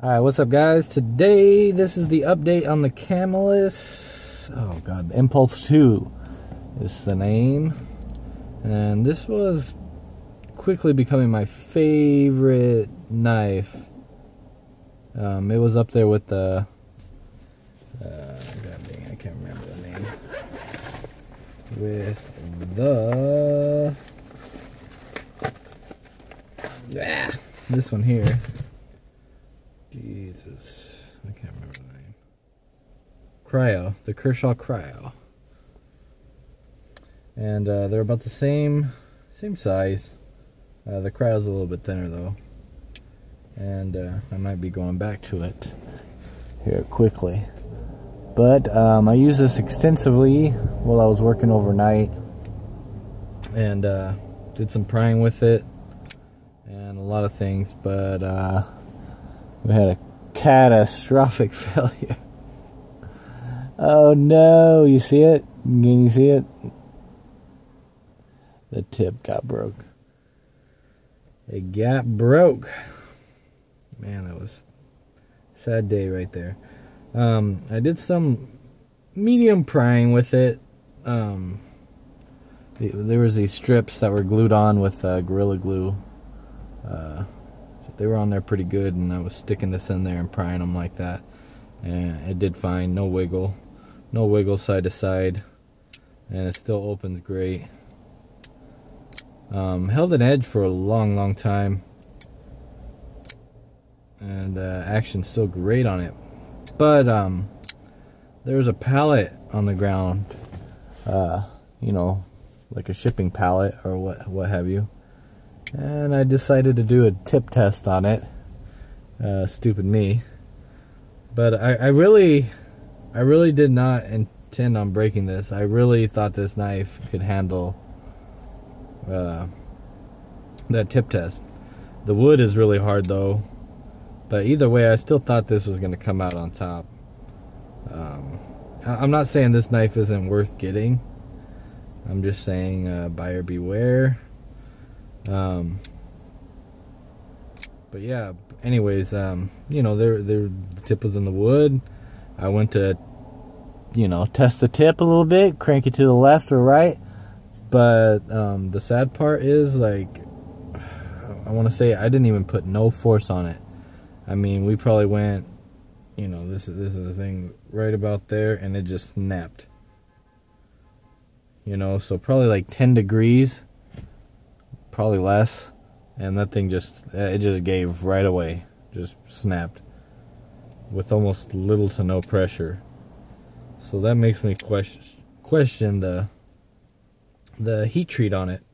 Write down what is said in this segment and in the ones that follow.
Alright, what's up guys? Today, this is the update on the Camelus. Oh god, Impulse 2 is the name. And this was quickly becoming my favorite knife. It was up there with the... god dang, I can't remember the name. With the... this one here. Jesus, I can't remember the name. Cryo, the Kershaw Cryo, and they're about the same size. The Cryo's a little bit thinner though, and I might be going back to it here quickly. But I used this extensively while I was working overnight, and did some prying with it, and a lot of things, but. We had a catastrophic failure. Oh no, you see it? Can you see it? The tip got broke. It got broke. Man, that was a sad day right there. I did some medium prying with it. There was these strips that were glued on with Gorilla Glue. They were on there pretty good, and I was sticking this in there and prying them like that, and it did fine. No wiggle side to side, and it still opens great. Held an edge for a long time, and action's still great on it. But there was a pallet on the ground, you know, like a shipping pallet or what have you. And I decided to do a tip test on it. Stupid me. But I really did not intend on breaking this. I really thought this knife could handle that tip test. The wood is really hard though. But either way, I still thought this was going to come out on top. I'm not saying this knife isn't worth getting. I'm just saying buyer beware. But yeah, anyways, you know, the tip was in the wood. I went to, you know, test the tip a little bit, crank it to the left or right. But the sad part is, like, I want to say I didn't even put no force on it. I mean, we probably went, you know, this is the thing right about there, and it just snapped. You know, so probably like 10 degrees. Probably less, and that thing just gave right away, just snapped with almost little to no pressure. So that makes me question the heat treat on it,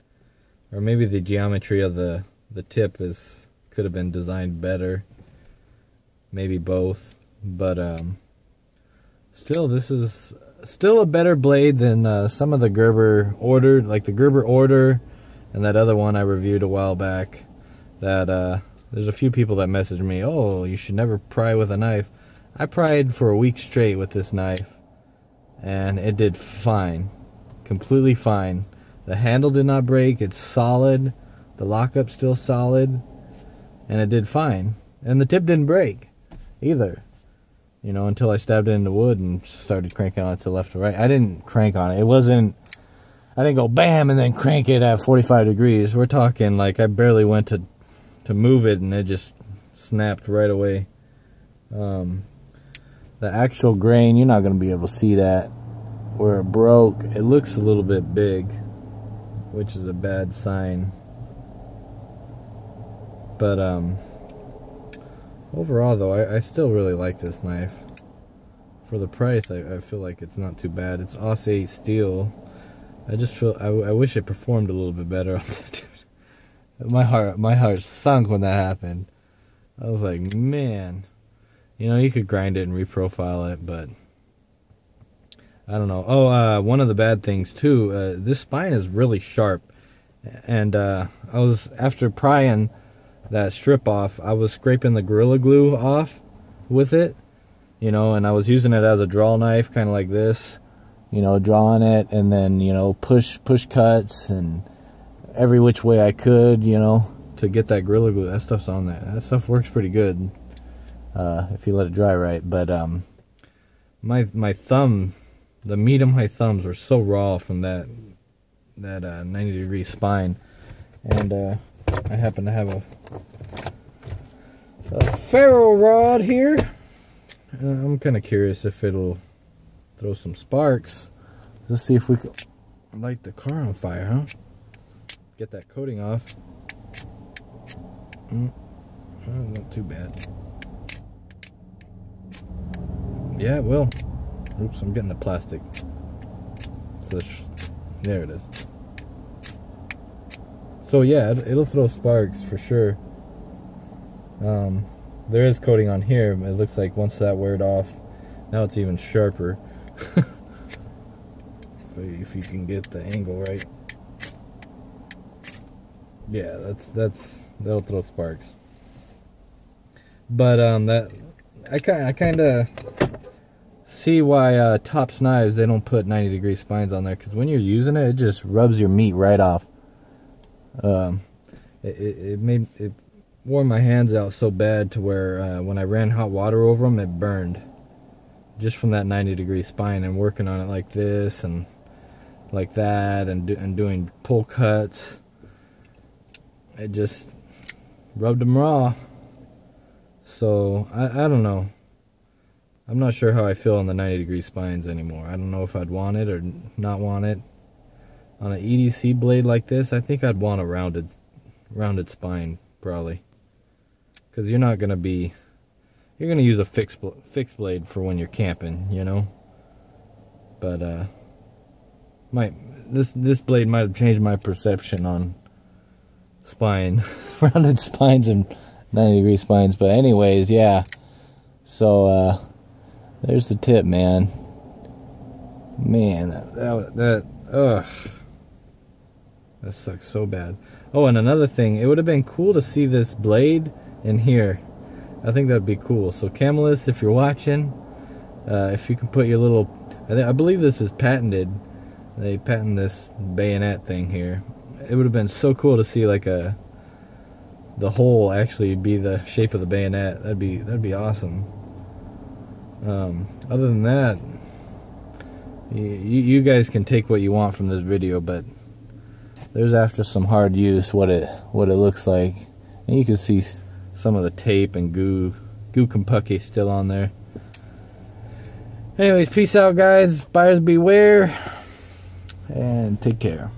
or maybe the geometry of the tip could have been designed better, maybe both. But still, this is still a better blade than some of the Gerber ordered, like the Gerber order. And that other one I reviewed a while back, that there's a few people that messaged me, oh, you should never pry with a knife. I pried for a week straight with this knife, and it did fine. Completely fine. The handle did not break. It's solid. The lockup's still solid. And it did fine. And the tip didn't break either. You know, until I stabbed it into wood and started cranking on it to left or right. I didn't crank on it. I didn't go bam and then crank it at 45 degrees. We're talking like I barely went to move it, and it just snapped right away. The actual grain, you're not going to be able to see that where it broke. It looks a little bit big, which is a bad sign. But overall though, I still really like this knife. For the price, I feel like it's not too bad. It's Aus 8 steel. I just feel I wish it performed a little bit better. My heart sunk when that happened. I was like, man, you know, you could grind it and reprofile it, but I don't know. Oh, one of the bad things too, this spine is really sharp, and I was, after prying that strip off, I was scraping the Gorilla Glue off with it, you know, and I was using it as a draw knife, kind of like this. You know, drawing it, and then, you know, push cuts and every which way I could, you know, to get that Gorilla Glue. That stuff's on there. That stuff works pretty good. if you let it dry right. But my thumb, the meat of my thumbs were so raw from that 90-degree spine, and I happen to have a ferro rod here. I'm kind of curious if it'll throw some sparks. Let's see if we can light the car on fire, huh? Get that coating off. Oh, not too bad. Yeah, it will. Oops, I'm getting the plastic. So there it is. So yeah, it'll throw sparks for sure. There is coating on here. It looks like once that weared off, now it's even sharper. If you can get the angle right. Yeah, that'll throw sparks. But I kind of see why Tops knives, they don't put 90-degree spines on there, because when you're using it, it just rubs your meat right off. It wore my hands out so bad to where when I ran hot water over them, it burned just from that 90-degree spine, and working on it like this and like that, and doing pull cuts, it just rubbed them raw. So I don't know. I'm not sure how I feel on the 90-degree spines anymore. I don't know if I'd want it or not want it. On an EDC blade like this, I think I'd want a rounded spine probably, because you're not gonna use a fixed blade for when you're camping, you know. But this blade might have changed my perception on spine, rounded spines and 90-degree spines. But anyways, yeah. So there's the tip, man. Man, that sucks so bad. Oh, and another thing, it would have been cool to see this blade in here. I think that'd be cool. So Camelus, if you're watching, if you can put your little, I believe this is patented. They patent this bayonet thing here. It would have been so cool to see like the hole actually be the shape of the bayonet. That'd be awesome. Other than that, you guys can take what you want from this video, but there's, after some hard use, what it looks like, and you can see some of the tape and goo kumpucky still on there. Anyways, peace out, guys. Buyers beware, and take care.